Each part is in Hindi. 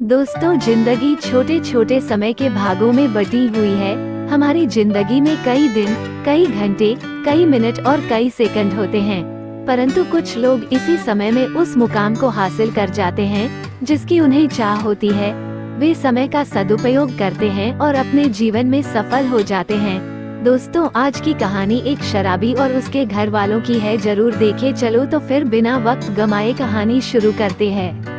दोस्तों, जिंदगी छोटे छोटे समय के भागों में बटी हुई है। हमारी जिंदगी में कई दिन, कई घंटे, कई मिनट और कई सेकंड होते हैं, परंतु कुछ लोग इसी समय में उस मुकाम को हासिल कर जाते हैं जिसकी उन्हें चाह होती है। वे समय का सदुपयोग करते हैं और अपने जीवन में सफल हो जाते हैं। दोस्तों, आज की कहानी एक शराबी और उसके घर वालों की है। जरूर देखे। चलो तो फिर बिना वक्त गमाए कहानी शुरू करते हैं।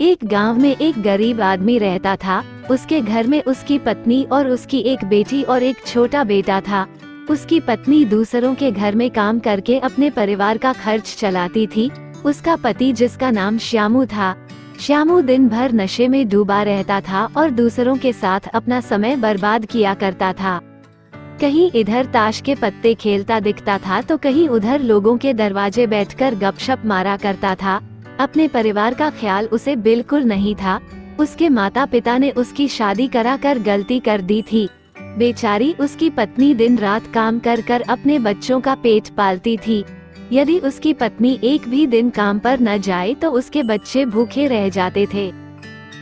एक गांव में एक गरीब आदमी रहता था। उसके घर में उसकी पत्नी और उसकी एक बेटी और एक छोटा बेटा था। उसकी पत्नी दूसरों के घर में काम करके अपने परिवार का खर्च चलाती थी। उसका पति, जिसका नाम श्यामू था, श्यामू दिन भर नशे में डूबा रहता था और दूसरों के साथ अपना समय बर्बाद किया करता था। कहीं इधर ताश के पत्ते खेलता दिखता था तो कहीं उधर लोगों के दरवाजे बैठकर गपशप मारा करता था। अपने परिवार का ख्याल उसे बिल्कुल नहीं था। उसके माता पिता ने उसकी शादी कराकर गलती कर दी थी। बेचारी उसकी पत्नी दिन रात काम कर कर अपने बच्चों का पेट पालती थी। यदि उसकी पत्नी एक भी दिन काम पर न जाए तो उसके बच्चे भूखे रह जाते थे।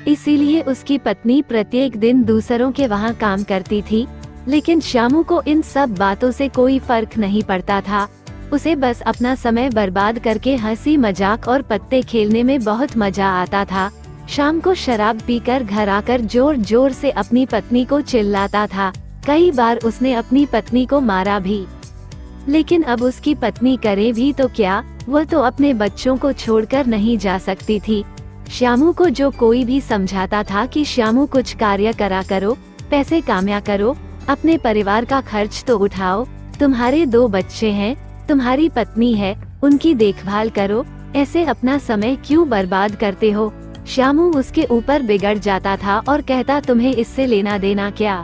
इसीलिए उसकी पत्नी प्रत्येक दिन दूसरों के वहाँ काम करती थी। लेकिन श्यामू को इन सब बातों से कोई फर्क नहीं पड़ता था। उसे बस अपना समय बर्बाद करके हंसी मजाक और पत्ते खेलने में बहुत मजा आता था। शाम को शराब पीकर घर आकर जोर जोर से अपनी पत्नी को चिल्लाता था। कई बार उसने अपनी पत्नी को मारा भी। लेकिन अब उसकी पत्नी करे भी तो क्या, वह तो अपने बच्चों को छोड़कर नहीं जा सकती थी। श्यामू को जो कोई भी समझाता था कि श्यामू कुछ कार्य करा करो, पैसे कामया करो, अपने परिवार का खर्च तो उठाओ, तुम्हारे 2 बच्चे हैं, तुम्हारी पत्नी है, उनकी देखभाल करो, ऐसे अपना समय क्यों बर्बाद करते हो। श्यामू उसके ऊपर बिगड़ जाता था और कहता, तुम्हें इससे लेना देना क्या,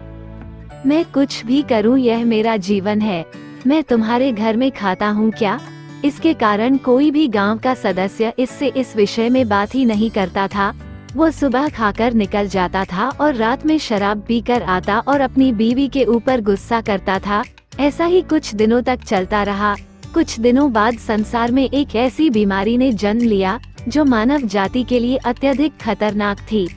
मैं कुछ भी करूं, यह मेरा जीवन है, मैं तुम्हारे घर में खाता हूं क्या। इसके कारण कोई भी गांव का सदस्य इससे इस विषय में बात ही नहीं करता था। वो सुबह खाकर निकल जाता था और रात में शराब पीकर आता और अपनी बीवी के ऊपर गुस्सा करता था। ऐसा ही कुछ दिनों तक चलता रहा। कुछ दिनों बाद संसार में एक ऐसी बीमारी ने जन्म लिया जो मानव जाति के लिए अत्यधिक खतरनाक थी।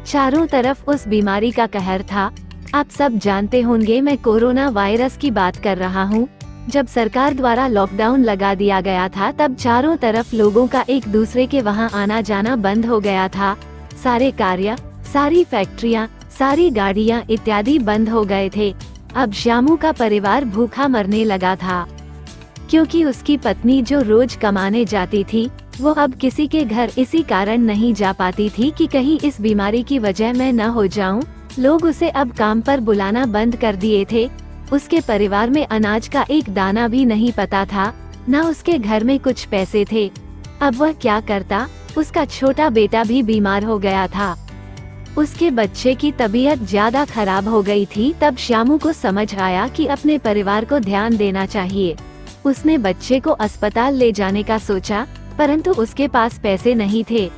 चारों तरफ उस बीमारी का कहर था। आप सब जानते होंगे, मैं कोरोना वायरस की बात कर रहा हूँ। जब सरकार द्वारा लॉकडाउन लगा दिया गया था तब चारों तरफ लोगों का एक दूसरे के वहाँ आना जाना बंद हो गया था। सारे कार्य, सारी फैक्ट्रियाँ, सारी गाड़ियाँ इत्यादि बंद हो गए थे। अब श्यामू का परिवार भूखा मरने लगा था, क्योंकि उसकी पत्नी जो रोज कमाने जाती थी वो अब किसी के घर इसी कारण नहीं जा पाती थी कि कहीं इस बीमारी की वजह मैं न हो जाऊं। लोग उसे अब काम पर बुलाना बंद कर दिए थे। उसके परिवार में अनाज का एक दाना भी नहीं पता था, न उसके घर में कुछ पैसे थे। अब वह क्या करता। उसका छोटा बेटा भी बीमार हो गया था। उसके बच्चे की तबीयत ज्यादा खराब हो गई थी। तब श्यामू को समझ आया कि अपने परिवार को ध्यान देना चाहिए। उसने बच्चे को अस्पताल ले जाने का सोचा, परंतु उसके पास पैसे नहीं थे।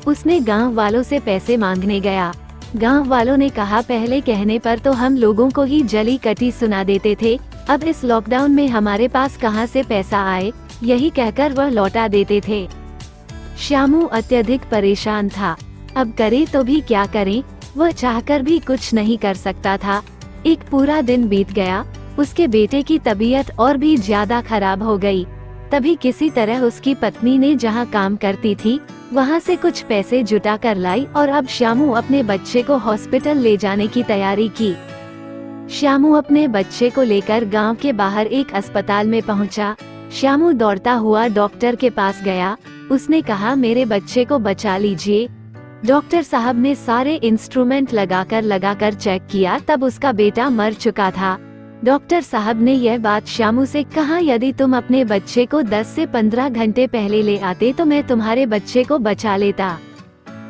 उसने गांव वालों से पैसे मांगने गया। गांव वालों ने कहा, पहले कहने पर तो हम लोगों को ही जली कटी सुना देते थे, अब इस लॉकडाउन में हमारे पास कहां से पैसा आए, यही कहकर वह लौटा देते थे। श्यामू अत्यधिक परेशान था। अब करे तो भी क्या करें, वह चाहकर भी कुछ नहीं कर सकता था। एक पूरा दिन बीत गया। उसके बेटे की तबीयत और भी ज्यादा खराब हो गई। तभी किसी तरह उसकी पत्नी ने जहां काम करती थी वहां से कुछ पैसे जुटा कर लाई और अब श्यामू अपने बच्चे को हॉस्पिटल ले जाने की तैयारी की। श्यामू अपने बच्चे को लेकर गांव के बाहर एक अस्पताल में पहुंचा। श्यामू दौड़ता हुआ डॉक्टर के पास गया। उसने कहा, मेरे बच्चे को बचा लीजिए। डॉक्टर साहब ने सारे इंस्ट्रूमेंट लगाकर चेक किया, तब उसका बेटा मर चुका था। डॉक्टर साहब ने यह बात श्यामू से कहा, यदि तुम अपने बच्चे को 10 से 15 घंटे पहले ले आते तो मैं तुम्हारे बच्चे को बचा लेता।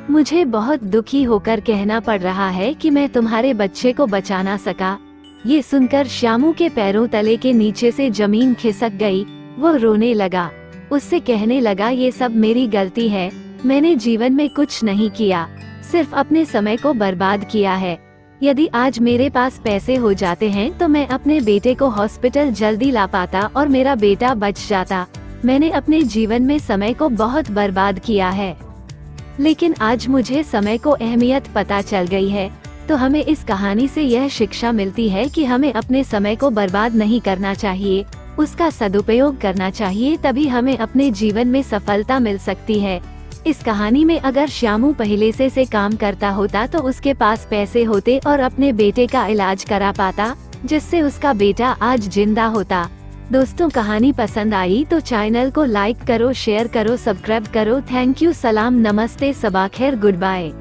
मुझे बहुत दुखी होकर कहना पड़ रहा है कि मैं तुम्हारे बच्चे को बचा ना सका। ये सुनकर श्यामू के पैरों तले के नीचे से जमीन खिसक गई। वो रोने लगा। उससे कहने लगा, ये सब मेरी गलती है, मैंने जीवन में कुछ नहीं किया, सिर्फ अपने समय को बर्बाद किया है। यदि आज मेरे पास पैसे हो जाते हैं तो मैं अपने बेटे को हॉस्पिटल जल्दी ला पाता और मेरा बेटा बच जाता। मैंने अपने जीवन में समय को बहुत बर्बाद किया है। लेकिन आज मुझे समय को अहमियत पता चल गई है। तो हमें इस कहानी से यह शिक्षा मिलती है कि हमें अपने समय को बर्बाद नहीं करना चाहिए, उसका सदुपयोग करना चाहिए, तभी हमें अपने जीवन में सफलता मिल सकती है। इस कहानी में अगर श्यामू पहले से काम करता होता तो उसके पास पैसे होते और अपने बेटे का इलाज करा पाता, जिससे उसका बेटा आज जिंदा होता। दोस्तों, कहानी पसंद आई तो चैनल को लाइक करो, शेयर करो, सब्सक्राइब करो। थैंक यू, सलाम, नमस्ते, सबा खैर, गुड बाय।